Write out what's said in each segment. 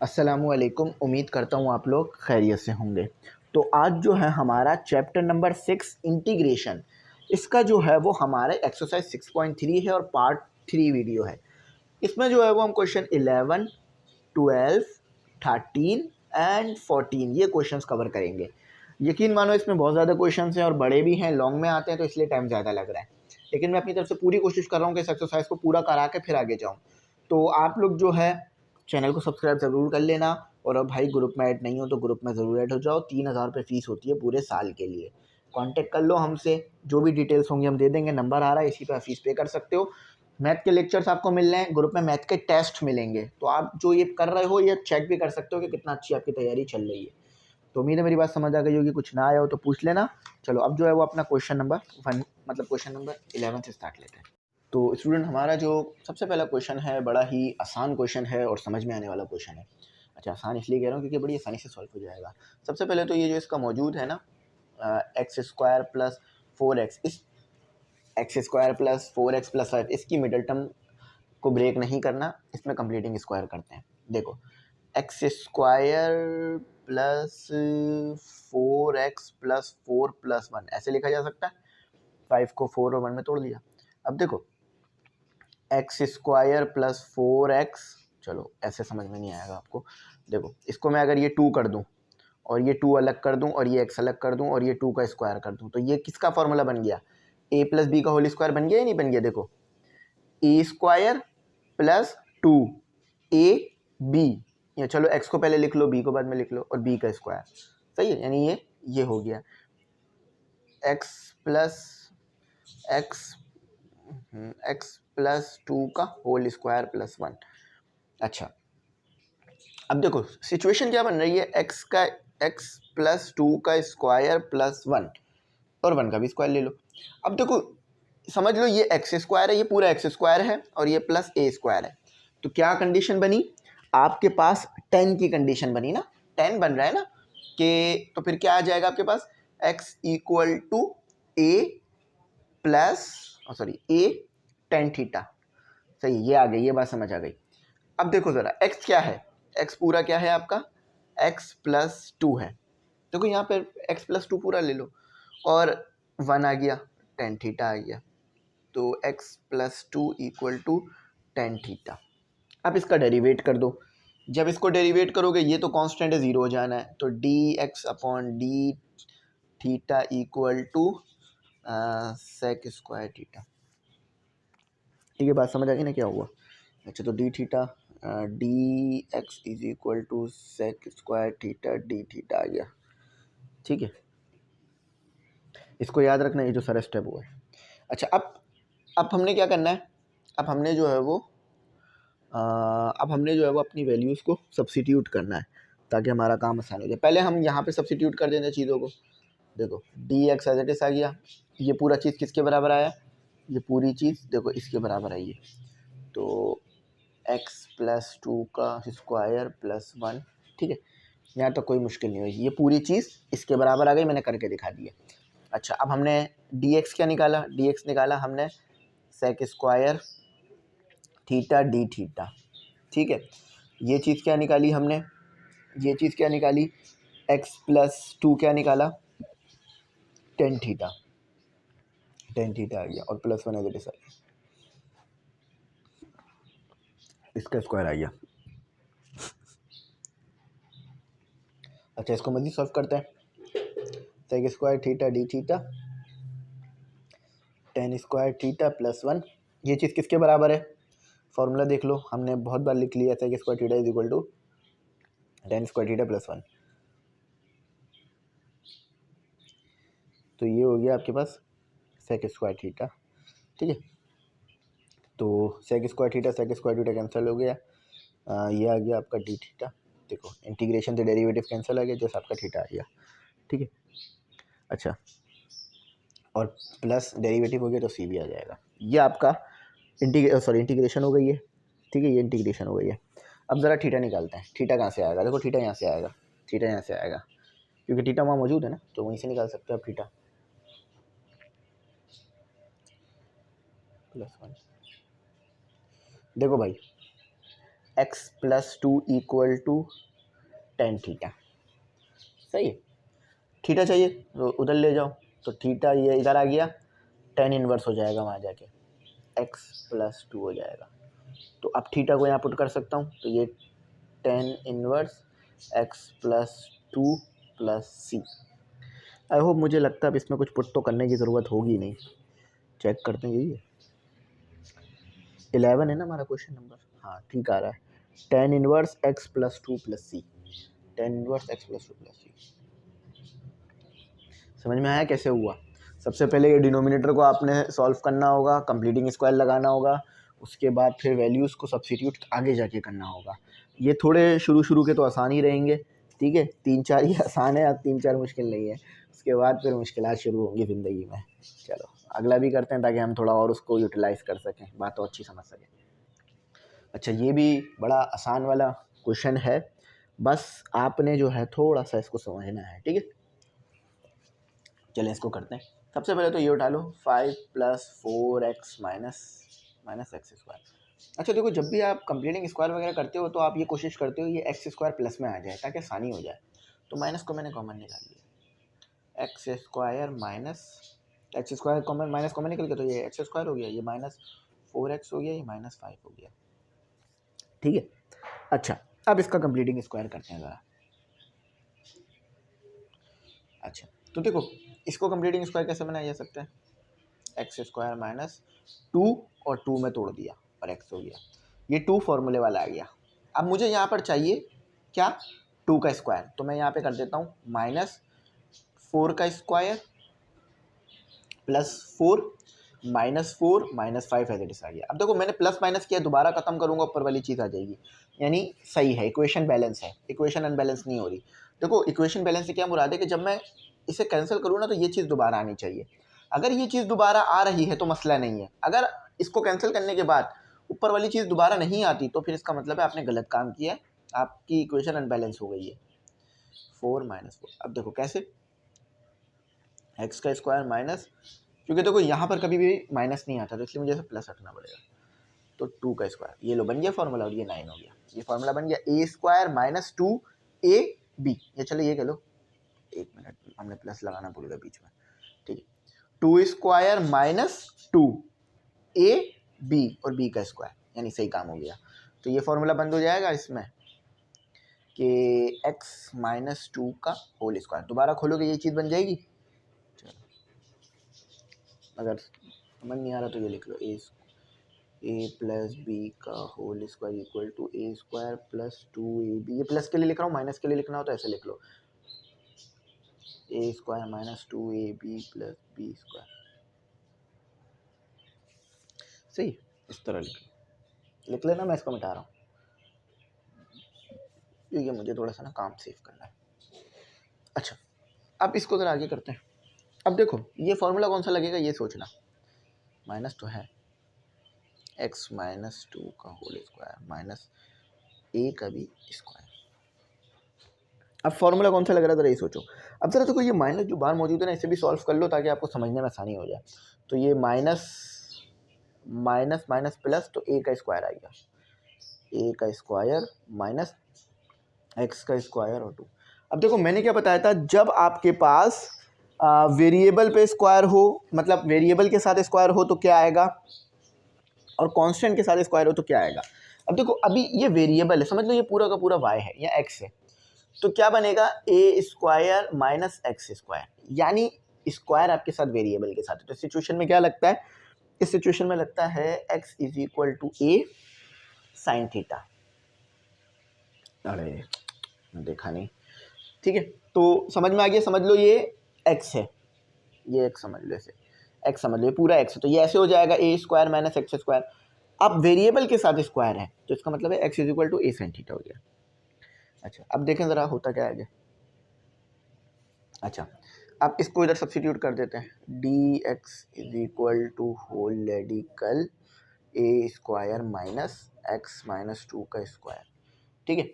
अस्सलामुअलैकुम। उम्मीद करता हूँ आप लोग खैरियत से होंगे। तो आज जो है हमारा चैप्टर नंबर 6 इंटीग्रेशन, इसका जो है वो हमारे एक्सरसाइज 6.3 है और पार्ट 3 वीडियो है। इसमें जो है वो हम क्वेश्चन 11, 12, 13 एंड 14 ये क्वेश्चंस कवर करेंगे। यकीन मानो इसमें बहुत ज़्यादा क्वेश्चंस हैं और बड़े भी हैं, लॉन्ग में आते हैं, तो इसलिए टाइम ज़्यादा लग रहा है। लेकिन मैं अपनी तरफ से पूरी कोशिश कर रहा हूँ कि इस एक्सरसाइज को पूरा करा के फिर आगे जाऊँ। तो आप लोग जो है चैनल को सब्सक्राइब ज़रूर कर लेना, और अब भाई ग्रुप में ऐड नहीं हो तो ग्रुप में ज़रूर ऐड हो जाओ। 3000 रुपये फ़ीस होती है पूरे साल के लिए। कांटेक्ट कर लो हमसे, जो भी डिटेल्स होंगी हम दे देंगे। नंबर आ रहा है, इसी पर फ़ीस पे कर सकते हो। मैथ के लेक्चर्स आपको मिल रहे हैं, ग्रुप में मैथ के टेस्ट मिलेंगे, तो आप जो ये कर रहे हो ये चेक भी कर सकते हो कि कितना अच्छी आपकी तैयारी चल रही है। तो उम्मीद है मेरी बात समझ आ गई होगी। कुछ ना आया हो तो पूछ लेना। चलो अब जो है वो अपना क्वेश्चन नंबर 1 मतलब क्वेश्चन नंबर 11 से स्टार्ट लेते हैं। तो स्टूडेंट हमारा जो सबसे पहला क्वेश्चन है बड़ा ही आसान क्वेश्चन है और समझ में आने वाला क्वेश्चन है। अच्छा, आसान इसलिए कह रहा हूँ क्योंकि बड़ी आसानी से सॉल्व हो जाएगा। सबसे पहले तो ये जो इसका मौजूद है ना, एक्स स्क्वायर प्लस 4x, इस x square plus 4x plus 5, इसकी मिडल टर्म को ब्रेक नहीं करना, इसमें कंप्लीटिंग स्क्वायर करते हैं। देखो, x square plus 4x plus 4 plus 1 ऐसे लिखा जा सकता है। 5 को 4 और 1 में तोड़ दिया। अब देखो, एक्स स्क्वायर प्लस 4x, चलो ऐसे समझ में नहीं आएगा आपको। देखो, इसको मैं अगर ये 2 कर दूं और ये 2 अलग कर दूं और ये x अलग कर दूं और ये 2 का स्क्वायर कर दूं, तो ये किसका फॉर्मूला बन गया? a प्लस बी का होल स्क्वायर बन गया या नहीं बन गया? देखो, ए स्क्वायर प्लस 2 ए बी, या चलो x को पहले लिख लो, b को बाद में लिख लो, और b का स्क्वायर। सही है, यानी ये हो गया x plus x x plus 2 का होल स्क्वायर प्लस 1। अच्छा, अब देखो सिचुएशन क्या बन रही है, x प्लस 2 का स्क्वायर प्लस 1, और 1 का भी स्क्वायर ले लो। अब देखो समझ लो, ये एक्स स्क्वायर है, ये पूरा एक्स स्क्वायर है, और ये प्लस ए स्क्वायर है। तो क्या कंडीशन बनी आपके पास? 10 की कंडीशन बनी ना, 10 बन रहा है ना कि, तो फिर क्या आ जाएगा आपके पास? x equal to a plus a tan theta. सही, ये आ गई, ये बात समझ आ गई। अब देखो ज़रा, x क्या है? x पूरा क्या है आपका? x प्लस 2 है। देखो यहाँ पे x प्लस 2 पूरा ले लो, और 1 आ गया, टेन थीटा आ गया। तो x plus 2 equal to tan theta. अब इसका डेरिवेट कर दो। जब इसको डेरिवेट करोगे, ये तो कांस्टेंट है, ज़ीरो हो जाना है, तो dx upon d theta equal to sec square theta. ठीक है, बात समझ आ गई ना क्या हुआ? अच्छा, तो d theta d x is equal to sec square theta d theta आ गया। ठीक है, इसको याद रखना, ये जो सारा स्टेप हुआ है। अच्छा, अब हमने क्या करना है? अब हमने जो है वो अपनी वैल्यूज़ को सब्सिट्यूट करना है, ताकि हमारा काम आसान हो जाए। पहले हम यहाँ पे सब्सिट्यूट कर देते हैं चीज़ों को। देखो, d x as it is आ गया। ये पूरा चीज़ किसके बराबर आया? ये पूरी चीज़ देखो इसके बराबर आई है। तो एक्स प्लस 2 का स्क्वायर प्लस 1। ठीक है, यहाँ तो कोई मुश्किल नहीं हुई, ये पूरी चीज़ इसके बराबर आ गई, मैंने करके दिखा दिया। अच्छा, अब हमने डी एक्स क्या निकाला? डी एक्स निकाला हमने sec square theta d theta. ठीक है, ये चीज़ क्या निकाली हमने? ये चीज़ क्या निकाली? एक्स प्लस 2 क्या निकाला? Tan theta. टेन थीटा आ गया, और प्लस 1 एज इट इज आ गया, इसका स्क्वायर आ गया। अच्छा, इसको मज़ीद सॉल्व करते हैं। Sec square theta d theta, tan square theta plus 1, ये चीज़ किसके बराबर है? फॉर्मूला देख लो, हमने बहुत बार लिख लिया। Sec square theta is equal to tan square theta plus 1। तो ये हो गया आपके पास सेक स्क्वायर थीटा। ठीक है, तो सेक स्क्वायर थीटा कैंसिल हो गया। ये आ गया आपका डी थीटा। देखो, इंटीग्रेशन से डेरिवेटिव कैंसिल आ गया, जैसे आपका थीटा आ गया। ठीक है, अच्छा, और प्लस डेरिवेटिव हो गया तो सी भी आ जाएगा। ये आपका इंटीग्रेशन हो गई है। ठीक है, ये इंटीग्रेशन हो गई है। अब ज़रा थीटा निकालते हैं। थीटा कहाँ से आएगा? देखो, थीटा यहाँ से आएगा, थीटा यहाँ से आएगा, क्योंकि थीटा वहाँ मौजूद है ना, तो वहीं से निकाल सकते हो आप थीटा। प्लस 1। देखो भाई, x plus two equal to tan theta. सही है, थीटा चाहिए तो उधर ले जाओ, तो थीटा ये इधर आ गया, टेन इनवर्स हो जाएगा वहाँ जाके, एक्स प्लस टू हो जाएगा। तो अब थीटा को यहाँ पुट कर सकता हूँ, तो ये tan inverse x plus two plus c. I hope, मुझे लगता है अब इसमें कुछ पुट तो करने की ज़रूरत होगी नहीं। चेक करते हैं, यही है 11 है ना हमारा क्वेश्चन नंबर, हाँ ठीक आ रहा है। Tan inverse x plus two plus c, tan inverse x plus two plus c. समझ में आया कैसे हुआ? सबसे पहले ये डिनोमिनेटर को आपने सॉल्व करना होगा, कंप्लीटिंग स्क्वायर लगाना होगा, उसके बाद फिर वैल्यूज़ को सब्स्टिट्यूट आगे जाके करना होगा। ये थोड़े शुरू के तो आसान ही रहेंगे, ठीक है, 3-4 ही आसान है, अब 3-4 मुश्किल नहीं है, उसके बाद फिर मुश्किलात शुरू होंगी ज़िंदगी में। चलो अगला भी करते हैं ताकि हम थोड़ा और उसको यूटिलाइज़ कर सकें, बात और अच्छी समझ सकें। अच्छा, ये भी बड़ा आसान वाला क्वेश्चन है, बस आपने जो है थोड़ा सा इसको समझना है, ठीक है। चलें इसको करते हैं। सबसे पहले तो ये उठा लो 5 + 4x माइनस एक्स स्क्वायर। अच्छा देखो, जब भी आप कंप्लीटिंग स्क्वायर वगैरह करते हो तो आप ये कोशिश करते हो ये एक्स स्क्वायर प्लस में आ जाए ताकि आसानी हो जाए। तो माइनस को मैंने कॉमन निकाल लिया, x square minus x square common, minus common निकल गया तो ये एक्स स्क्वायर हो गया, ये -4x हो गया, ये -5 हो गया, ठीक है। अच्छा, अब इसका कंप्लीटिंग स्क्वायर करते हैं ज़रा। अच्छा तो देखो, इसको कंप्लीटिंग स्क्वायर कैसे बनाया जा सकता है? एक्स स्क्वायर माइनस टू और टू में तोड़ दिया और एक्स हो गया, ये टू फॉर्मूले वाला आ गया। अब मुझे यहाँ पर चाहिए क्या? टू का स्क्वायर, तो मैं यहाँ पे कर देता हूँ -4 का स्क्वायर +4 -4 -5 एज इट इज आ गया। अब देखो मैंने प्लस माइनस किया, दोबारा खत्म करूँगा ऊपर वाली चीज़ आ जाएगी, यानी सही है, इक्वेशन बैलेंस है, इक्वेशन अनबैलेंस नहीं हो रही। देखो इक्वेशन बैलेंस से क्या मुराद है कि जब मैं इसे कैंसिल करूँ ना तो ये चीज़ दोबारा आनी चाहिए। अगर ये चीज़ दोबारा आ रही है तो मसला नहीं है, अगर इसको कैंसिल करने के बाद ऊपर वाली चीज़ दोबारा नहीं आती तो फिर इसका मतलब है आपने गलत काम किया, आपकी इक्वेशन अनबैलेंस हो गई है। 4 -4, अब देखो कैसे, एक्स का स्क्वायर माइनस, क्योंकि देखो यहाँ पर कभी भी माइनस नहीं आता तो इसलिए मुझे इसे प्लस रखना पड़ेगा, तो 2 का स्क्वायर, ये लो बन गया फॉर्मूला और ये 9 हो गया, ये फॉर्मूला बन गया ए स्क्वायर माइनस 2ab। ये चलो ये कह लो, एक मिनट हमने प्लस लगाना भूल गया बीच में, ठीक है, 2 स्क्वायर माइनस 2ab और b का स्क्वायर, यानी सही काम हो गया। तो ये फॉर्मूला बंद हो जाएगा इसमें कि x - 2 का होल स्क्वायर, दोबारा खोलोगे ये चीज़ बन जाएगी। अगर समझ नहीं आ रहा तो ये लिख लो, a + b का whole square equal to a square + 2ab। ये प्लस के लिए लिख रहा हूँ, माइनस के लिए लिखना हो तो ऐसे लिख लो, a square - 2ab + b square. सही, इस तरह लिख लेना, मैं इसको मिटा रहा हूँ क्योंकि मुझे थोड़ा सा ना काम सेव करना है। अच्छा, अब इसको ज़रा आगे करते हैं। अब देखो ये फॉर्मूला कौन सा लगेगा ये सोचना, माइनस तो है, x - 2 का होल स्क्वायर माइनस a का भी स्क्वायर। अब फॉर्मूला कौन सा लग रहा है ज़रा ये सोचो। अब ज़रा देखो ये माइनस जो बाहर मौजूद है ना, इसे भी सॉल्व कर लो ताकि आपको समझने में आसानी हो जाए। तो ये माइनस माइनस माइनस प्लस, तो a का स्क्वायर आएगा, a का स्क्वायर माइनस x का स्क्वायर और 2। अब देखो मैंने क्या बताया था, जब आपके पास वेरिएबल पे स्क्वायर हो, मतलब वेरिएबल के साथ स्क्वायर हो तो क्या आएगा, और कांस्टेंट के साथ स्क्वायर हो तो क्या आएगा। अब देखो अभी ये वेरिएबल है, समझ लो ये पूरा का पूरा y है या x है, तो क्या बनेगा a square minus x square, यानी स्क्वायर आपके साथ वेरिएबल के साथ है। तो सिचुएशन में क्या लगता है, इस सिचुएशन में लगता है x = a sin थीटा। अरे देखा नहीं, ठीक है, तो समझ में आ गया, समझ लो ये x है, ये x समझ लो, ऐसे x समझ लो, ये पूरा x है, तो ये ऐसे हो जाएगा a square minus x square. अब वेरिएबल के साथ स्क्वायर है तो इसका मतलब है x = a sin थीटा हो गया। अच्छा अब देखें ज़रा होता क्या है आगे। अच्छा अब इसको इधर सब्स्टिट्यूट कर देते हैं, dx whole radical a square minus x minus 2 का स्क्वायर, ठीक है।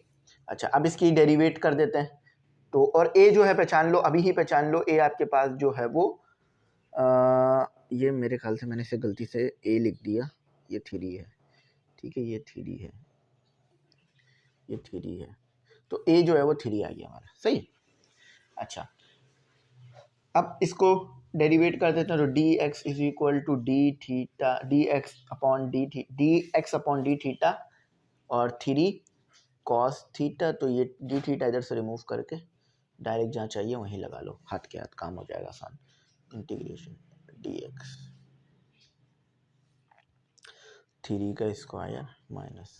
अच्छा अब इसकी डेरिवेट कर देते हैं, तो और a जो है पहचान लो, अभी ही पहचान लो, a आपके पास जो है वो ये मेरे ख्याल से मैंने इसे गलती से a लिख दिया, ये 3 है, ठीक है, ये 3 है, ये 3 है, तो ए जो है वो 3 आ गया हमारा, सही। अच्छा, अब इसको डेरिवेट कर देते हैं, तो d x is equal to d theta, d x upon d theta और 3 कॉस थीटा। तो ये डी थीटा इधर से रिमूव करके डायरेक्ट जहाँ चाहिए वहीं लगा लो, हाथ के हाथ काम हो जाएगा आसान। इंटीग्रेशन डी एक्स 3 का स्क्वायर माइनस,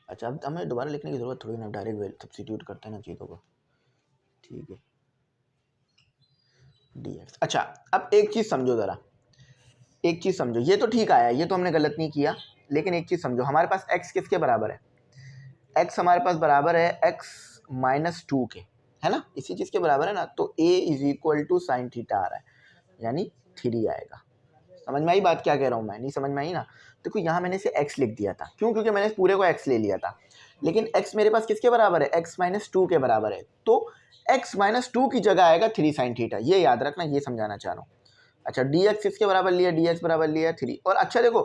अच्छा अब हमें दोबारा लिखने की ज़रूरत थोड़ी ना, डायरेक्ट सब्स्टिट्यूट करते हैं ना चीज़ों को, ठीक है डी एक्स। अच्छा अब एक चीज़ समझो ज़रा, एक चीज़ समझो, ये तो ठीक आया, ये तो हमने गलत नहीं किया, लेकिन एक चीज़ समझो, हमारे पास x किसके बराबर है, x हमारे पास बराबर है x -2 के, है ना, इसी चीज़ के बराबर है ना, तो a is equal to sine theta आ रहा है, यानी 3 आएगा। समझ में आई बात क्या कह रहा हूँ मैं, नहीं समझ में आई ना। देखो यहाँ मैंने इसे x लिख दिया था, क्यों, क्योंकि मैंने पूरे को x ले लिया था, लेकिन x मेरे पास किसके बराबर है, x -2 के बराबर है, तो x -2 की जगह आएगा 3 साइन थीटा, ये याद रखना, ये समझाना चाह रहा हूँ। अच्छा dx किसके बराबर लिया, dx बराबर लिया 3। और अच्छा देखो,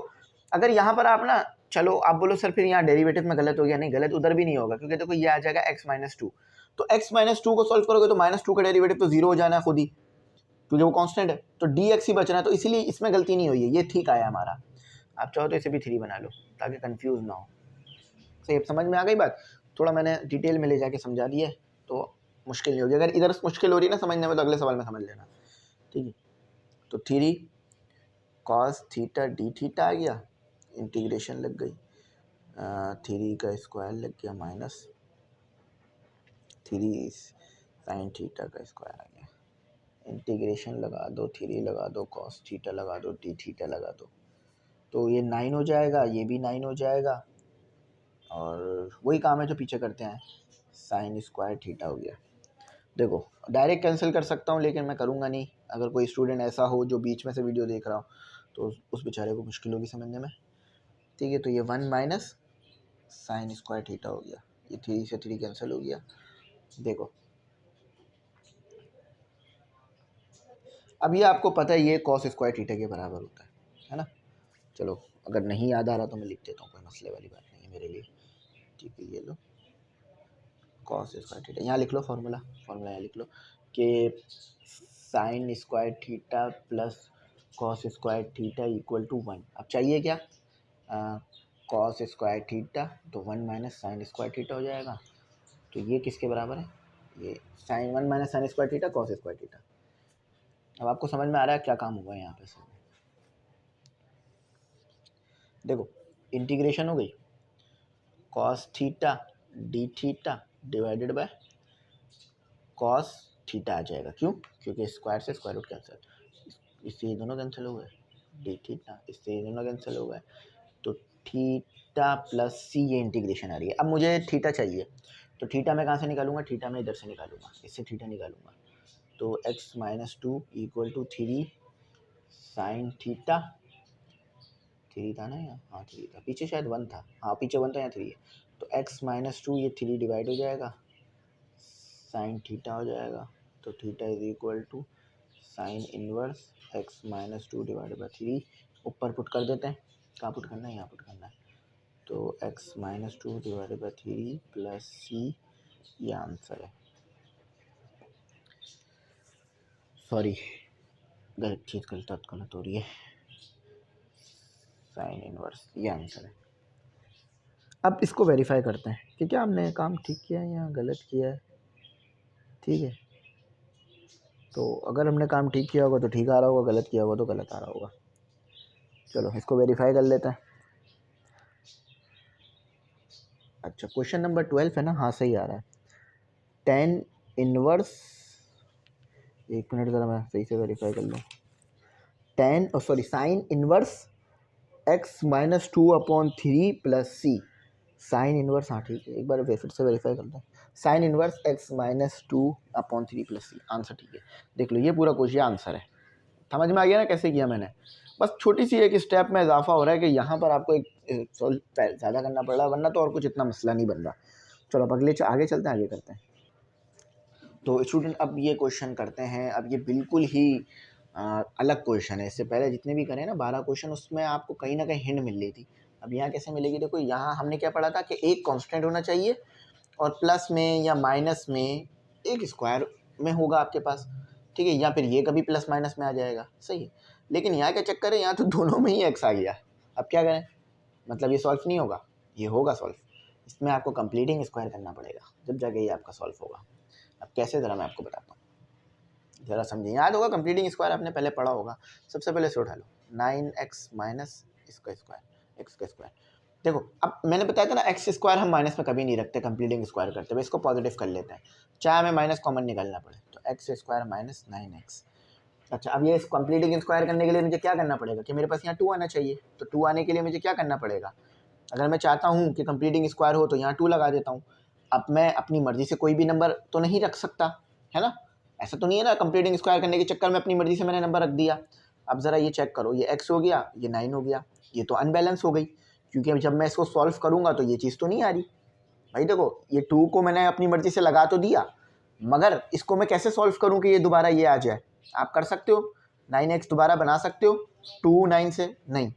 अगर यहाँ पर आप ना, चलो आप बोलो सर फिर यहाँ डेरिवेटिव में गलत हो गया, नहीं गलत उधर भी नहीं होगा, क्योंकि देखो ये आ जाएगा x -2, तो x -2 को सॉल्व करोगे तो -2 का डेरिवेटिव तो 0 हो जाना है खुद ही, क्योंकि वो कांस्टेंट है, तो dx ही बचना है, तो इसीलिए इसमें गलती नहीं हुई है, ये ठीक आया हमारा। आप चाहो तो इसे भी 3 बना लो ताकि कंफ्यूज ना हो। सही, अब समझ में आ गई बात, थोड़ा मैंने डिटेल में ले जाके समझा दिया तो मुश्किल नहीं होगी, अगर इधर मुश्किल हो रही है ना समझने में तो अगले सवाल में समझ लेना, ठीक है। तो 3 कॉस थीटा डी थीटा आ गया, इंटीग्रेशन लग गई, 3 का स्क्वायर लग गया माइनस 3 साइन थीटा का स्क्वायर आ गया, इंटीग्रेशन लगा दो, 3 लगा दो, कॉस थीटा लगा दो, डी थीटा लगा दो, तो ये 9 हो जाएगा, ये भी 9 हो जाएगा, और वही काम है जो पीछे करते हैं, साइन स्क्वायर थीटा हो गया। देखो डायरेक्ट कैंसिल कर सकता हूँ, लेकिन मैं करूँगा नहीं, अगर कोई स्टूडेंट ऐसा हो जो बीच में से वीडियो देख रहा हो तो उस बेचारे को मुश्किल होगी समझने में, ठीक है। तो ये 1 माइनस साइन स्क्वायर थीटा हो गया, ये 3 से 3 कैंसिल हो गया। देखो अब ये आपको पता है ये कॉस स्क्वायर थीटा के बराबर होता है ना। चलो अगर नहीं याद आ रहा तो मैं लिख देता हूँ, कोई मसले वाली बात नहीं है मेरे लिए, ठीक है। ये लो कॉस स्क्वायर थीटा, यहाँ लिख लो फार्मूला यहाँ लिख लो कि sine square theta plus cos square theta equal to 1। अब चाहिए क्या, कॉस स्क्वायर थीटा, तो 1 माइनस साइन स्क्वायर थीटा हो जाएगा, तो ये किसके बराबर है, ये sine 1 minus sine square theta cos square theta. अब आपको समझ में आ रहा है क्या काम हुआ है यहाँ पे सर। देखो इंटीग्रेशन हो गई, cos theta d theta divided by cos theta आ जाएगा, क्यों, क्योंकि स्क्वायर से स्क्वायर रूट कैंसिल, इससे ये दोनों कैंसिल हो गए, डी थीटा इससे ये दोनों कैंसिल हो गए, तो थीटा प्लस सी, ये इंटीग्रेशन आ रही है। अब मुझे थीटा चाहिए, तो थीटा मैं कहाँ से निकालूंगा, थीटा मैं इधर से निकालूंगा, इससे थीटा निकालूंगा, तो x-2 equal to 3 sine theta, 3 था ना यहाँ, हाँ 3 था, पीछे शायद 1 था, हाँ पीछे 1 था, यहाँ 3 है, तो x-2 ये 3 डिवाइड हो जाएगा, साइन थीटा हो जाएगा, तो theta is equal to sine inverse x-2 divide by 3, ऊपर पुट कर देते हैं, कहाँ पुट करना है, यहाँ पुट करना है, तो x-2 डिवाइड बाई 3 प्लस सी, ये आंसर है। सॉरी गलत चीज़ गलत हो रही है, साइन इनवर्स, ये आंसर है। अब इसको वेरीफाई करते हैं कि क्या हमने काम ठीक किया है या गलत किया है, ठीक है। तो अगर हमने काम ठीक किया होगा तो ठीक आ रहा होगा, गलत किया होगा तो गलत आ रहा होगा। चलो इसको वेरीफाई कर लेते हैं। अच्छा क्वेश्चन नंबर 12 है ना, हाँ सही आ रहा है, टेन इनवर्स, एक मिनट ज़रा मैं सही से वेरीफाई कर लूँ, साइन इनवर्स x-2/3 प्लस सी, साइन इनवर्स, हाँ ठीक है, एक बार फिर से वेरीफाई करते हैं, साइन इनवर्स x-2/3 प्लस सी, आंसर ठीक है। देख लो ये पूरा क्वेश्चन आंसर है, समझ में आ गया ना कैसे किया मैंने। बस छोटी सी एक स्टेप में इजाफा हो रहा है कि यहाँ पर आपको एक सॉल्व ज़्यादा करना पड़ रहा है, वरना तो और कुछ इतना मसला नहीं बन रहा। चलो अब आगे चलते हैं, आगे करते हैं। तो स्टूडेंट अब ये क्वेश्चन करते हैं, अब ये बिल्कुल ही अलग क्वेश्चन है, इससे पहले जितने भी करें ना 12 क्वेश्चन, उसमें आपको कहीं ना कहीं हिंट मिल रही थी, अब यहाँ कैसे मिलेगी? देखो यहाँ हमने क्या पढ़ा था कि एक कांस्टेंट होना चाहिए और प्लस में या माइनस में एक स्क्वायर में होगा आपके पास, ठीक है, या फिर ये कभी प्लस माइनस में आ जाएगा, सही है। लेकिन यहाँ क्या चक्कर है, यहाँ तो दोनों में ही एक्स आ गया। अब क्या करें, मतलब ये सॉल्व नहीं होगा, ये होगा सॉल्व। इसमें आपको कंप्लीटिंग स्क्वायर करना पड़ेगा, जब जाके ये आपका सॉल्व होगा। अब कैसे, ज़रा मैं आपको बताता हूँ, ज़रा समझिए। याद होगा कंप्लीटिंग स्क्वायर आपने पहले पढ़ा होगा। सबसे पहले से उठा लो 9x माइनस इसका स्क्वायर, एक्स का स्क्वायर। देखो अब मैंने बताया था ना, एक्स स्क्वायर हम माइनस में कभी नहीं रखते कंप्लीटिंग स्क्वायर करते हुए, इसको पॉजिटिव कर लेते हैं, चाहे हमें माइनस कॉमन निकालना पड़े। तो एक्स स्क्वायर माइनस 9x। अच्छा, अब ये कंप्लीटिंग स्क्वायर करने के लिए मुझे क्या करना पड़ेगा कि मेरे पास यहाँ 2 आना चाहिए। तो 2 आने के लिए मुझे क्या करना पड़ेगा, अगर मैं चाहता हूँ कि कंप्लीटिंग स्क्वायर हो तो यहाँ 2 लगा देता हूँ। अब मैं अपनी मर्ज़ी से कोई भी नंबर तो नहीं रख सकता, है ना, ऐसा तो नहीं है ना कंप्लीटिंग स्क्वायर करने के चक्कर में अपनी मर्ज़ी से मैंने नंबर रख दिया। अब ज़रा ये चेक करो, ये x हो गया, ये 9 हो गया, ये तो अनबैलेंस हो गई, क्योंकि अब जब मैं इसको सॉल्व करूँगा तो ये चीज़ तो नहीं आ रही। भाई देखो, ये 2 को मैंने अपनी मर्ज़ी से लगा तो दिया, मगर इसको मैं कैसे सॉल्व करूँ कि ये दोबारा ये आ जाए? आप कर सकते हो, 9x दोबारा बना सकते हो 2 9 से, नहीं।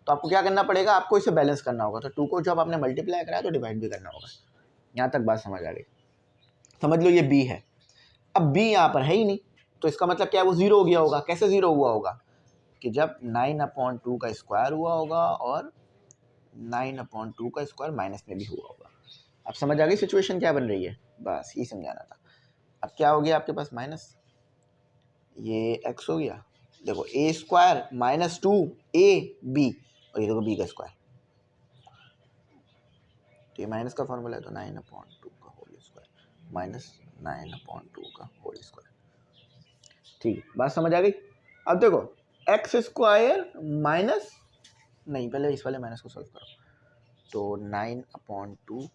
तो आपको क्या करना पड़ेगा, आपको इसे बैलेंस करना होगा। तो 2 को जब आपने मल्टीप्लाई कराया तो डिवाइड भी करना होगा। यहाँ तक बात समझ आ गई? समझ लो ये b है। अब b यहाँ पर है ही नहीं, तो इसका मतलब क्या है, वो 0 हो गया होगा। कैसे 0 हुआ होगा कि जब 9/2 का स्क्वायर हुआ होगा और 9/2 का स्क्वायर माइनस में भी हुआ होगा। अब समझ आ गई सिचुएशन क्या बन रही है? बस ये समझाना था। अब क्या हो गया आपके पास, माइनस ये x हो गया, देखो a स्क्वायर माइनस 2ab, और ये देखो b का स्क्वायर, तो ये माइनस का फॉर्मूला है, तो 9/2 का होल स्क्वायर माइनस 9/2 का होल स्क्वायर। ठीक है, बात समझ आ गई? अब देखो एक्स स्क्वायर माइनस, नहीं पहले इस वाले माइनस को सॉल्व करो, तो 9/2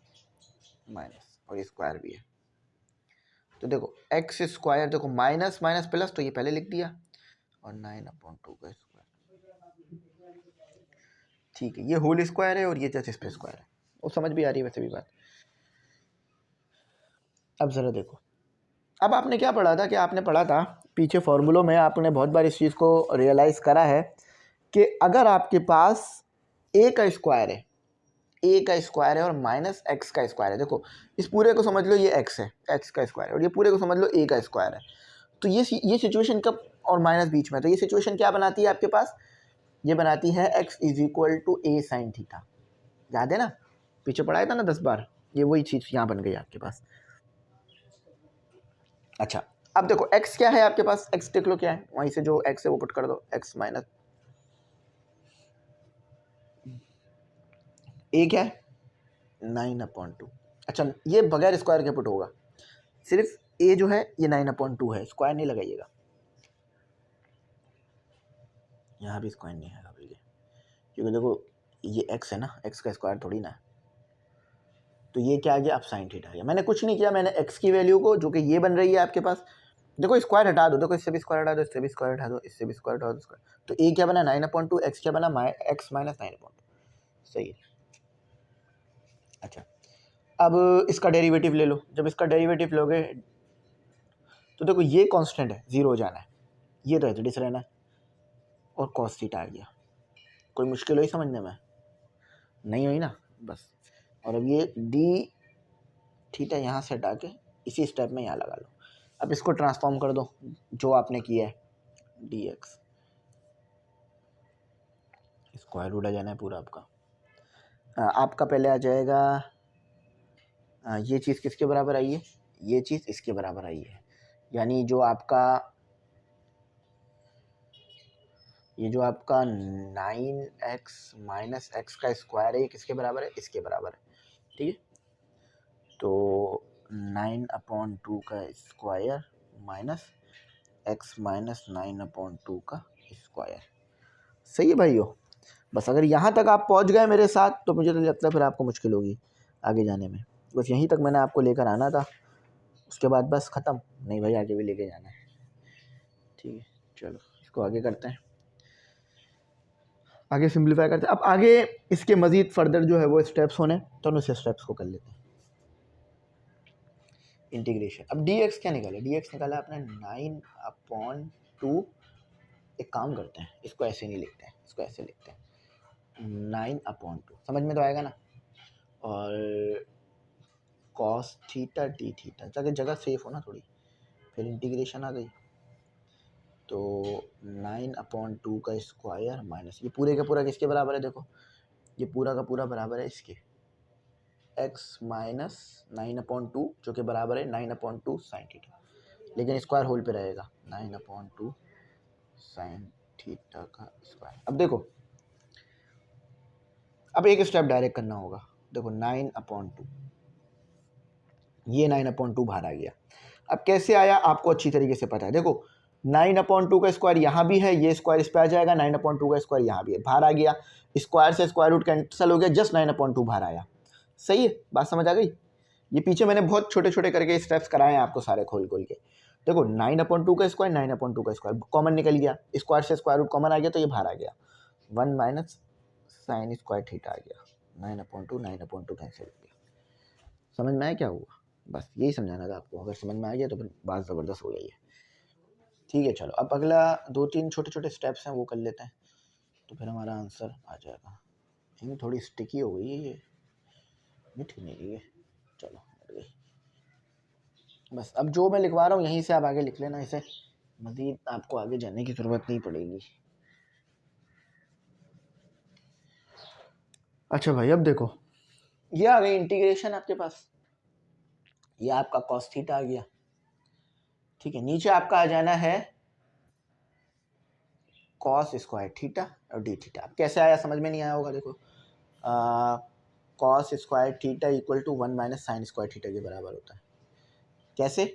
माइनस, और ये स्क्वायर भी है, तो देखो एक्स स्क्वायर, देखो माइनस माइनस प्लस, तो ये पहले लिख दिया, और 9/2 का स्क्वायर, ठीक है, ये होल स्क्वायर है और ये जस्ट इस पे स्क्वायर है। वो समझ भी आ रही है वैसे भी बात। अब ज़रा देखो, अब आपने क्या पढ़ा था कि आपने पढ़ा था पीछे फॉर्मूलों में, आपने बहुत बार इस चीज़ को रियलाइज़ करा है कि अगर आपके पास a का स्क्वायर है, a का स्क्वायर है और माइनस x का स्क्वायर है, देखो इस पूरे को समझ लो ये x है, x का स्क्वायर है, और ये पूरे को समझ लो a का स्क्वायर है, तो ये सिचुएशन कब, और माइनस बीच में, तो ये सिचुएशन क्या बनाती है आपके पास, ये बनाती है x is equal to a sine theta. याद है ना, पीछे पढ़ाया था ना 10 बार, ये वही चीज़ यहाँ बन गई आपके पास। अच्छा, अब देखो x क्या है आपके पास, x देख लो क्या है, वहीं से जो x है वो पुट कर दो, x माइनस a क्या है 9/2। अच्छा, ये बगैर स्क्वायर के पुट होगा, सिर्फ a जो है ये 9/2 है, स्क्वायर नहीं लगाइएगा, यहाँ भी स्क्वायर नहीं है भैया, क्योंकि देखो ये x है ना, x का स्क्वायर थोड़ी ना है, तो ये क्या आ गया, अब साइन थीटा आ गया। मैंने कुछ नहीं किया, मैंने x की वैल्यू को जो कि ये बन रही है आपके पास, देखो स्क्वायर हटा दो, देखो इससे भी स्क्वायर हटा दो, इससे भी स्क्वायर हटा दो, इससे भी स्क्वायर हटा दो, स्क्वायर, तो a क्या बना 9/2, x क्या बना x माइनस 9/2, सही है। अच्छा, अब इसका डेरिवेटिव ले लो, जब इसका डेरिवेटिव लोगे तो देखो ये कांस्टेंट है, 0 हो जाना है, ये तो एच रहना है, और कॉस थीटा आ गया। कोई मुश्किल हुई समझने में? नहीं हुई ना, बस। और अब ये डी थीटा यहाँ से हटा के इसी स्टेप में यहाँ लगा लो। अब इसको ट्रांसफॉर्म कर दो जो आपने किया है, डी एक्स, स्क्वायर रूट आ जाना है पूरा आपका। आपका पहले आ जाएगा, ये चीज़ किसके बराबर आई है, ये चीज़ इसके बराबर आई है, यानी जो आपका ये जो आपका 9x माइनस एक्स का स्क्वायर है, ये किसके बराबर है, इसके बराबर है, ठीक है। तो 9/2 का स्क्वायर माइनस x माइनस 9/2 का स्क्वायर, सही है भाइयों। बस अगर यहाँ तक आप पहुँच गए मेरे साथ तो मुझे तो लगता है फिर आपको मुश्किल होगी आगे जाने में। बस यहीं तक मैंने आपको लेकर आना था, उसके बाद बस ख़त्म, नहीं भाई आगे भी लेके जाना है, ठीक है। चलो इसको आगे करते हैं, आगे सिंप्लीफाई करते हैं। अब आगे इसके मज़ीद फर्दर जो है वो स्टेप्स होने, तो हम उस स्टेप्स को कर लेते हैं। इंटीग्रेशन, अब डी एक्स क्या निकाला, डी एक्स निकाला आपने 9/2। एक काम करते हैं, इसको ऐसे नहीं लिखते हैं, इसको ऐसे लिखते हैं 9/2, समझ में तो आएगा ना। और कॉस थीटा डी थीटा, जगह जगह सेफ हो ना थोड़ी, फिर इंटीग्रेशन आ गई तो 9/2 का स्क्वायर माइनस ये पूरे का पूरा किसके बराबर है, देखो ये पूरा का पूरा बराबर है इसके x माइनस 9/2 जो कि बराबर है 9/2 साइन थीटा, लेकिन स्क्वायर होल पे रहेगा 9/2 साइन थीटा का स्क्वायर। अब देखो, अब एक स्टेप डायरेक्ट करना होगा, देखो 9/2, ये 9/2 बाहर आ गया। अब कैसे आया आपको अच्छी तरीके से पता है, देखो 9/2 का स्क्वायर यहाँ भी है, ये स्क्वायर इस पे आ जाएगा, 9/2 का स्क्वायर यहाँ भी है, बाहर आ गया, स्क्वायर से स्क्वायर रूट कैंसिल हो गया, जस्ट 9/2 बाहर आया। सही है, बात समझ आ गई। ये पीछे मैंने बहुत छोटे छोटे करके स्टेप्स कराए हैं आपको सारे खोल खोल के। देखो 9/2 का स्क्वायर, 9/2 का स्क्वायर कॉमन निकल गया, स्क्वायर से स्क्वायर रूट कॉमन आ गया तो ये बाहर आ गया, 1 माइनस साइन स्क्वायर थीटा आ गया, 9/2 कैंसिल हो गया। समझ में आया क्या हुआ, बस यही समझाना था आपको। अगर समझ में आ गया तो फिर बात ज़बरदस्त हो गई है। ठीक है, चलो अब अगला 2-3 छोटे छोटे स्टेप्स हैं वो कर लेते हैं, तो फिर हमारा आंसर आ जाएगा। ये थोड़ी स्टिकी हो गई है, ये मिट नहीं रही है, चलो हट गई। बस अब जो मैं लिखवा रहा हूँ यहीं से आप आगे लिख लेना, इसे मज़ीद आपको आगे जाने की ज़रूरत नहीं पड़ेगी। अच्छा भाई, अब देखो ये आ गई इंटीग्रेशन आपके पास, ये आपका कॉस थीटा आ गया। ठीक है, नीचे आपका आ जाना है कॉस स्क्वायर थीटा और डी थीटा। अब कैसे आया समझ में नहीं आया होगा, देखो cos square theta equal to 1 minus sine square theta के बराबर होता है। कैसे,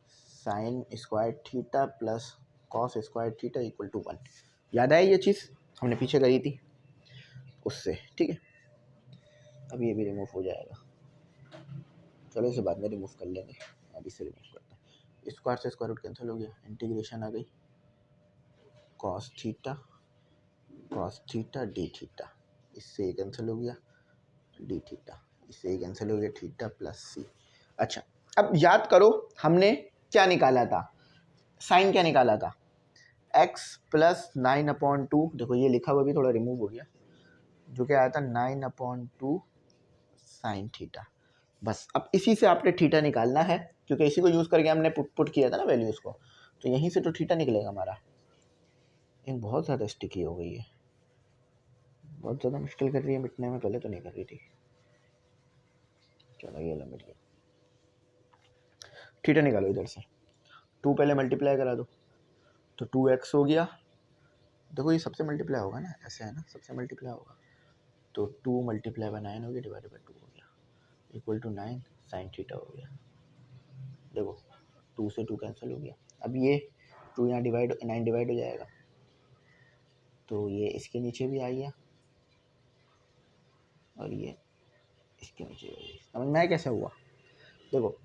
sine square theta plus cos square theta equal to 1। याद आया ये चीज़, हमने पीछे करी थी उससे। ठीक है, अब ये भी रिमूव हो जाएगा, चलो इसे बाद में रिमूव कर लेंगे, अब इसे रिमूव करते हैं। स्क्वायर से स्क्वायर रूट कैंसिल हो गया, इंटीग्रेशन आ गई कॉस थीटा डी थीटा, इससे कैंसिल हो गया डी थीटा, इससे कैंसिल हो गया थीटा प्लस सी। अच्छा, अब याद करो हमने क्या निकाला था, साइन क्या निकाला था, x प्लस 9/2, देखो ये लिखा हुआ भी थोड़ा रिमूव हो गया, जो क्या आया था 9/2 साइन थीटा। बस अब इसी से आपने थीटा निकालना है, क्योंकि इसी को यूज़ करके हमने पुट किया था ना वैल्यूज़ को, तो यहीं से तो थीटा निकलेगा हमारा। इन बहुत ज़्यादा स्टिकी हो गई है, बहुत ज़्यादा मुश्किल कर रही है मिटने में, पहले तो नहीं कर रही थी। चलो ये लो मिट गया, थीटा निकालो इधर से, 2 पहले मल्टीप्लाई करा दो तो 2x हो गया, देखो ये सबसे मल्टीप्लाई होगा ना, ऐसे है ना, सबसे मल्टीप्लाई होगा, तो 2 मल्टीप्लाई बाय 9 हो गया, डिवाइडेड बाय 2 हो गया, इक्वल टू 9 साइन थीटा हो गया। देखो 2 से 2 कैंसिल हो गया, अब ये 2 यहाँ डिवाइड 9 डिवाइड हो जाएगा, तो ये इसके नीचे भी आ गया और ये इसके नीचे आ गया। समझ में आया कैसे हुआ, देखो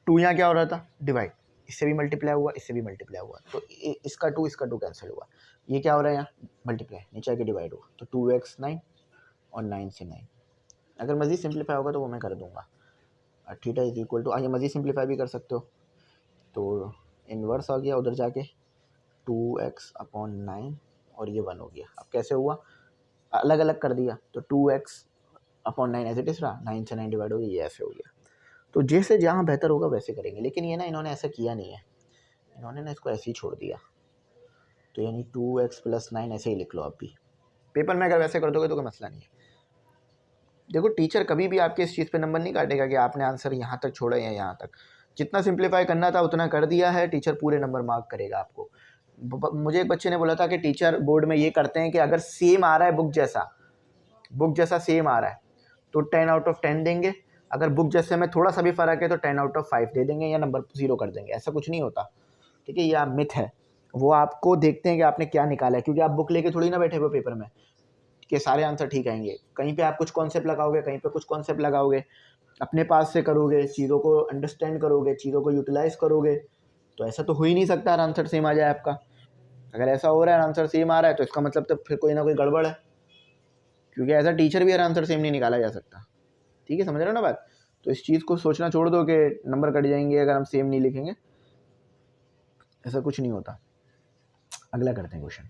2 यहाँ क्या हो रहा था, डिवाइड, इससे भी मल्टीप्लाई हुआ, इससे भी मल्टीप्लाई हुआ, तो इसका 2 कैंसिल हुआ, ये क्या हो रहा है यहाँ मल्टीप्लाई, नीचे आके डिवाइड हुआ, तो 2x 9 और 9 से 9। अगर मज़ीद सिंप्लीफाई होगा तो वो मैं कर दूंगा, थीटा इज इक्वल टू, आइए मज़ीद सिंप्लीफाई भी कर सकते हो, तो इन्वर्स आ गया उधर जाके 2x/9 और ये 1 हो गया। अब कैसे हुआ, अलग अलग कर दिया, तो 2x/9 ऐसे इट इस रहा, 9 से 9 डिवाइड हो गया, ये ऐसे हो गया। तो जैसे जहाँ बेहतर होगा वैसे करेंगे, लेकिन ये ना इन्होंने ऐसा किया नहीं है, इन्होंने ना इसको ऐसे ही छोड़ दिया, तो यानी 2x+9 ऐसे ही लिख लो। अब भी पेपर में अगर वैसे कर दोगे तो कोई मसला नहीं है। देखो टीचर कभी भी आपके इस चीज़ पे नंबर नहीं काटेगा कि आपने आंसर यहाँ तक छोड़ा या यहाँ तक, जितना सिंप्लीफाई करना था उतना कर दिया है, टीचर पूरे नंबर मार्क करेगा आपको। मुझे एक बच्चे ने बोला था कि टीचर बोर्ड में ये करते हैं कि अगर सेम आ रहा है बुक जैसा सेम आ रहा है तो 10/10 देंगे, अगर बुक जैसे में थोड़ा सा भी फ़र्क है तो 10/5 दे देंगे या नंबर 0 कर देंगे, ऐसा कुछ नहीं होता। ठीक है, ये आप मिथ है, वो आपको देखते हैं कि आपने क्या निकाला है, क्योंकि आप बुक लेके थोड़ी ना बैठे हुए पेपर में कि सारे आंसर ठीक आएंगे, कहीं पे आप कुछ कॉन्सेप्ट लगाओगे, कहीं पे कुछ कॉन्सेप्ट लगाओगे, अपने पास से करोगे, चीज़ों को अंडरस्टैंड करोगे, चीज़ों को यूटिलाइज करोगे, तो ऐसा तो हो ही नहीं सकता आंसर सेम आ जाए आपका। अगर ऐसा हो रहा है आंसर सेम आ रहा है तो इसका मतलब तो फिर कोई ना कोई गड़बड़ है, क्योंकि ऐसा टीचर भी हर आंसर सेम नहीं निकाला जा सकता। ठीक है, समझ रहे हो ना बात, तो इस चीज़ को सोचना छोड़ दो कि नंबर कट जाएंगे अगर हम सेम नहीं लिखेंगे, ऐसा कुछ नहीं होता। अगला करते हैं क्वेश्चन,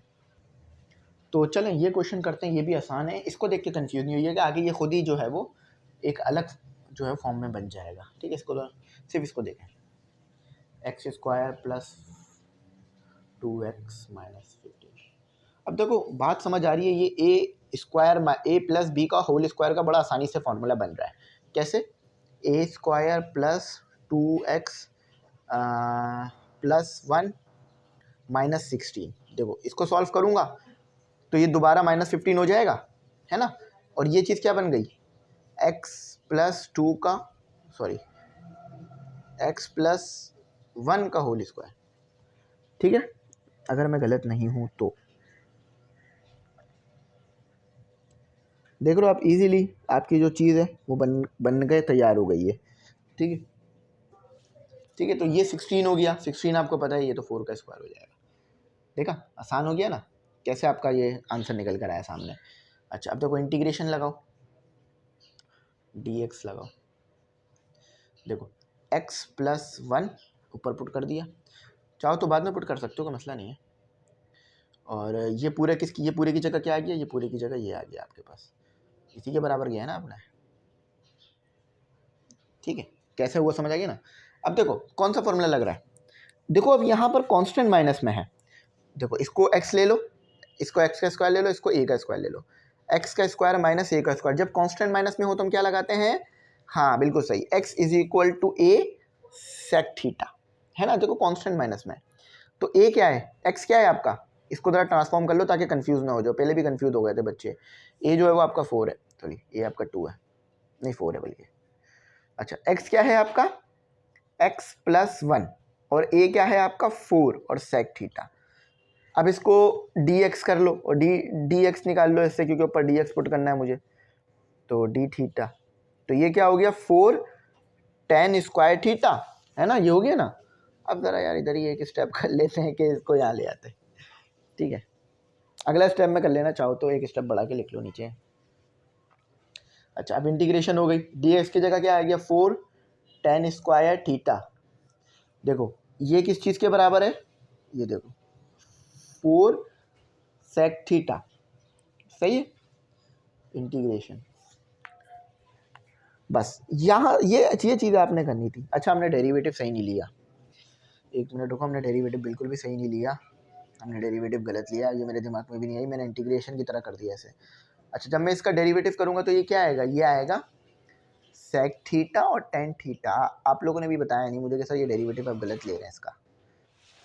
तो चलें ये क्वेश्चन करते हैं, ये भी आसान है, इसको देख के कंफ्यूज नहीं होइएगा, आगे ये खुद ही जो है वो एक अलग जो है फॉर्म में बन जाएगा। ठीक है, इसको सिर्फ इसको देखें, x square plus 2x minus 15। अब देखो बात समझ आ रही है, ये a square a plus b का होल स्क्वायर का बड़ा आसानी से फॉर्मूला बन रहा है। कैसे? A square plus 2x plus 1 minus 16। देखो इसको सॉल्व करूँगा तो ये दोबारा माइनस 15 हो जाएगा, है ना। और ये चीज़ क्या बन गई, x प्लस 2 का सॉरी x प्लस 1 का होल स्क्वायर। ठीक है, अगर मैं गलत नहीं हूँ तो देख लो आप, इजीली आपकी जो चीज़ है वो बन गए, तैयार हो गई है। ठीक है, ठीक है, तो ये 16 हो गया, 16 आपको पता है ये तो 4 का स्क्वायर हो जाएगा। देखा, आसान हो गया ना, कैसे आपका ये आंसर निकल कर आया सामने। अच्छा, अब देखो इंटीग्रेशन लगाओ, dx लगाओ। देखो x प्लस 1 ऊपर पुट कर दिया, चाहो तो बाद में पुट कर सकते हो, कोई मसला नहीं है। और ये पूरे की जगह क्या आ गया, ये पूरे की जगह ये आ गया आपके पास, इसी के बराबर गया है ना आपने। ठीक है, कैसे हुआ समझ आ गया ना। अब देखो कौन सा फॉर्मूला लग रहा है, देखो अब यहाँ पर कांस्टेंट माइनस में है। देखो इसको x ले लो, इसको x का स्क्वायर ले लो, इसको a का स्क्वायर ले लो, x का स्क्वायर माइनस a का स्क्वायर। जब कांस्टेंट माइनस में हो तो हम क्या लगाते हैं, हाँ बिल्कुल सही, x is equal to a sec theta, है ना। देखो कांस्टेंट माइनस में तो a क्या है, x क्या है आपका, इसको जरा ट्रांसफॉर्म कर लो ताकि कंफ्यूज ना हो जाओ, पहले भी कंफ्यूज हो गए थे बच्चे। a जो है वो आपका 4 है, सॉरी a आपका 2 है, नहीं 4 है बल्कि। अच्छा, x क्या है आपका, x प्लस 1, और a क्या है आपका 4 और सेक थीटा। अब इसको dx कर लो और dx निकाल लो इससे, क्योंकि ऊपर dx पुट करना है मुझे, तो d थीटा, तो ये क्या हो गया 4 tan स्क्वायर थीटा, है ना, ये हो गया ना। अब ज़रा यार इधर ही एक स्टेप कर लेते हैं कि इसको यहाँ ले आते हैं। ठीक है, अगला स्टेप में कर लेना चाहो तो एक स्टेप बढ़ा के लिख लो नीचे। अच्छा, अब इंटीग्रेशन हो गई, dx की जगह क्या आ गया 4 tan स्क्वायर थीटा। देखो ये किस चीज़ के बराबर है, ये देखो 4 सेक थीटा, सही है। इंटीग्रेशन, बस यहाँ ये चीज़ आपने करनी थी। अच्छा, हमने डेरिवेटिव सही नहीं लिया, एक मिनट रुको, हमने डेरिवेटिव बिल्कुल भी सही नहीं लिया, हमने डेरिवेटिव गलत लिया, ये मेरे दिमाग में भी नहीं आई, मैंने इंटीग्रेशन की तरह कर दिया ऐसे। अच्छा, जब मैं इसका डेरिवेटिव करूँगा तो ये क्या आएगा, ये आएगा सेक थीटा और टेन थीटा। आप लोगों ने भी बताया नहीं मुझे कि सर ये डेरिवेटिव आप गलत ले रहे हैं इसका।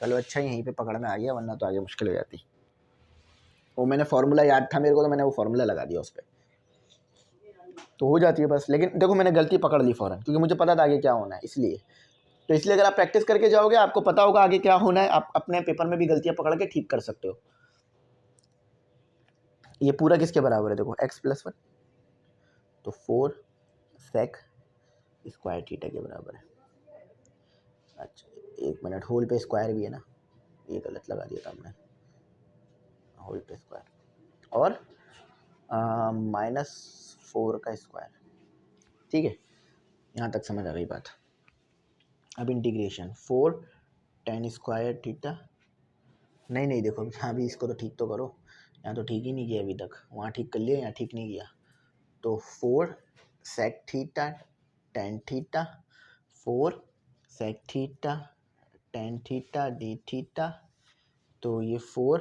चलो अच्छा यहीं पे पकड़ में आ गया, वरना तो आगे मुश्किल हो जाती। वो मैंने फार्मूला याद था मेरे को, तो मैंने वो फार्मूला लगा दिया उस पर, तो हो जाती है बस। लेकिन देखो मैंने गलती पकड़ ली फ़ौरन, क्योंकि मुझे पता था आगे क्या होना है, इसलिए। तो इसलिए अगर आप प्रैक्टिस करके जाओगे आपको पता होगा आगे क्या होना है, आप अपने पेपर में भी गलतियाँ पकड़ के ठीक कर सकते हो। ये पूरा किसके बराबर है, देखो x प्लस 1, तो 4 सेक स्क्वायर थीटा के बराबर है। अच्छा, एक मिनट, होल पे स्क्वायर भी है ना, ये गलत लगा दिया था हमने, होल पे स्क्वायर और -4 का स्क्वायर। ठीक है, यहाँ तक समझ आ गई बात। अब इंटीग्रेशन 4 tan स्क्वायर थीटा, नहीं देखो यहाँ भी इसको तो ठीक तो करो, यहाँ तो ठीक ही नहीं किया अभी तक, वहाँ ठीक कर लिया, यहाँ ठीक नहीं किया। तो 4 sec theta tan theta, 4 sec theta tan theta d theta, तो ये 4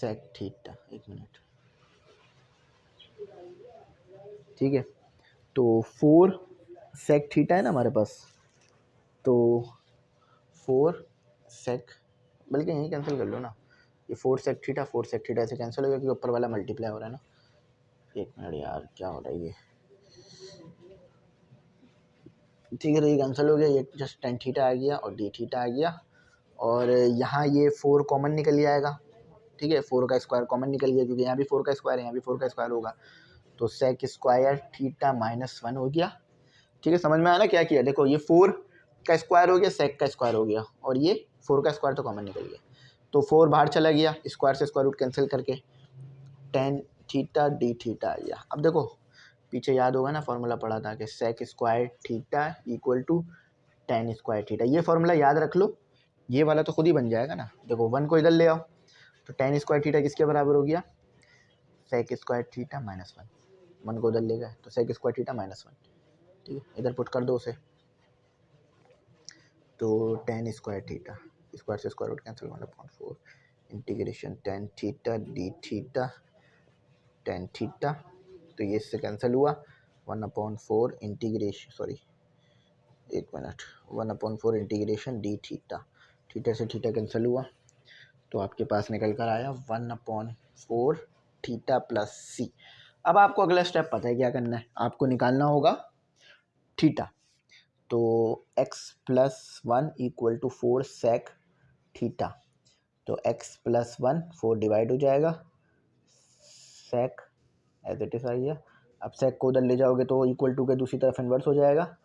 सेक थीटा, एक मिनट, ठीक है। तो 4 सेक थीटा है ना हमारे पास, तो 4 सेक, बल्कि यहीं कैंसिल कर लो ना, ये 4 सेक थीटा ऐसे कैंसिल हो गया क्योंकि ऊपर वाला मल्टीप्लाई हो रहा है ना। एक मिनट यार, क्या हो रहा है ये, ठीक है, तो ये कैंसिल हो गया, ये जस्ट टेन थीटा आ गया और डी थीटा आ गया, और यहाँ ये 4 कॉमन निकल जाएगा। ठीक है, 4 का स्क्वायर कॉमन निकल गया, क्योंकि यहाँ भी 4 का स्क्वायर है, यहाँ भी 4 का स्क्वायर होगा, तो सेक स्क्वायर थीटा -1 हो गया। ठीक है, समझ में आया ना क्या किया, देखो ये 4 का स्क्वायर हो गया, सेक का स्क्वायर हो गया, और ये 4 का स्क्वायर तो कॉमन निकल गया, तो 4 बाहर चला गया, स्क्वायर से स्क्वायर रूट कैंसिल करके टेन थीटा डी थीटा आ गया। अब देखो पीछे याद होगा ना फॉर्मूला पढ़ा था कि sec square theta equal to tan square theta, ये फॉर्मूला याद रख लो, ये वाला तो खुद ही बन जाएगा ना। देखो 1 को इधर ले आओ, तो टेन स्क्वायर थीटा किसके बराबर हो गया, sec square theta minus one, one को उधर ले गए तो sec square theta minus one. ठीक है, इधर पुट कर दो उसे, तो टेन स्क्वायर थीटा, स्क्वायर से square root cancel, 1/4 integration tan theta d theta tan theta, तो ये इससे कैंसिल हुआ, 1/4 इंटीग्रेशन, सॉरी एक minute, 1/4 integration d theta, theta से थीटा कैंसिल हुआ, तो आपके पास निकल कर आया 1/4 थीटा प्लस सी। अब आपको अगला स्टेप पता है क्या करना है, आपको निकालना होगा थीटा, तो x+1 equal to 4 sec theta, तो x+1 4 डिवाइड हो जाएगा, सेक एज इट इज आई है। अब सेक को उधर ले जाओगे तो इक्वल टू के दूसरी तरफ इन्वर्स हो जाएगा।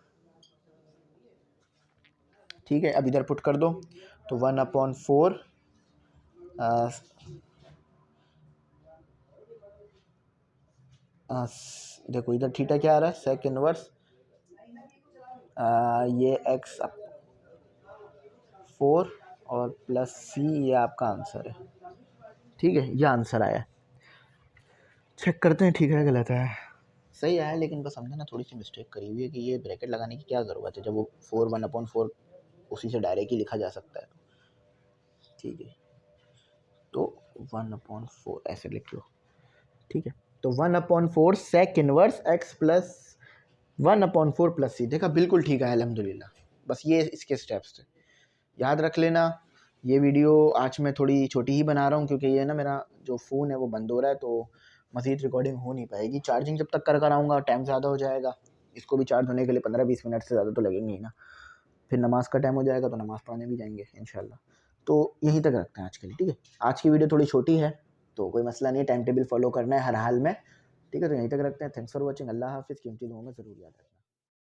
ठीक है, अब इधर पुट कर दो, तो 1/4 देखो इधर थीटा क्या आ रहा है, सेक इनवर्स, ये x4 और प्लस सी, ये आपका आंसर है। ठीक है, ये आंसर आया, चेक करते हैं ठीक है गलत है, सही आया, लेकिन बस हमने ना थोड़ी सी मिस्टेक करी हुई है कि ये ब्रैकेट लगाने की क्या ज़रूरत है, जब वो 4 1/4 उसी से डायरेक्ट ही लिखा जा सकता है। ठीक है, तो 1/4 ऐसे लिख लो। ठीक है, तो 1/4 sec inverse x plus 1/4 plus c, देखा बिल्कुल ठीक है अल्हम्दुलिल्लाह। बस ये इसके स्टेप्स थे, याद रख लेना। ये वीडियो आज मैं थोड़ी छोटी ही बना रहा हूँ क्योंकि ये ना मेरा जो फ़ोन है वो बंद हो रहा है, तो मज़ीद रिकॉर्डिंग हो नहीं पाएगी। चार्जिंग जब तक कर आऊँगा टाइम ज़्यादा हो जाएगा, इसको भी चार्ज होने के लिए 15-20 मिनट से ज़्यादा तो लगेंगे ही ना, फिर नमाज़ का टाइम हो जाएगा तो नमाज़ पढ़ने भी जाएंगे इंशाल्लाह। तो यहीं तक रखते हैं आज के लिए। ठीक है, आज की वीडियो थोड़ी छोटी है तो कोई मसला नहीं है, टाइम टेबल फॉलो करना है हर हाल में। ठीक है, तो यहीं तक रखते हैं। थैंक्स फॉर वॉचिंग, अल्लाह हाफिज़। कीमती दुआओं में ज़रूर याद रखें।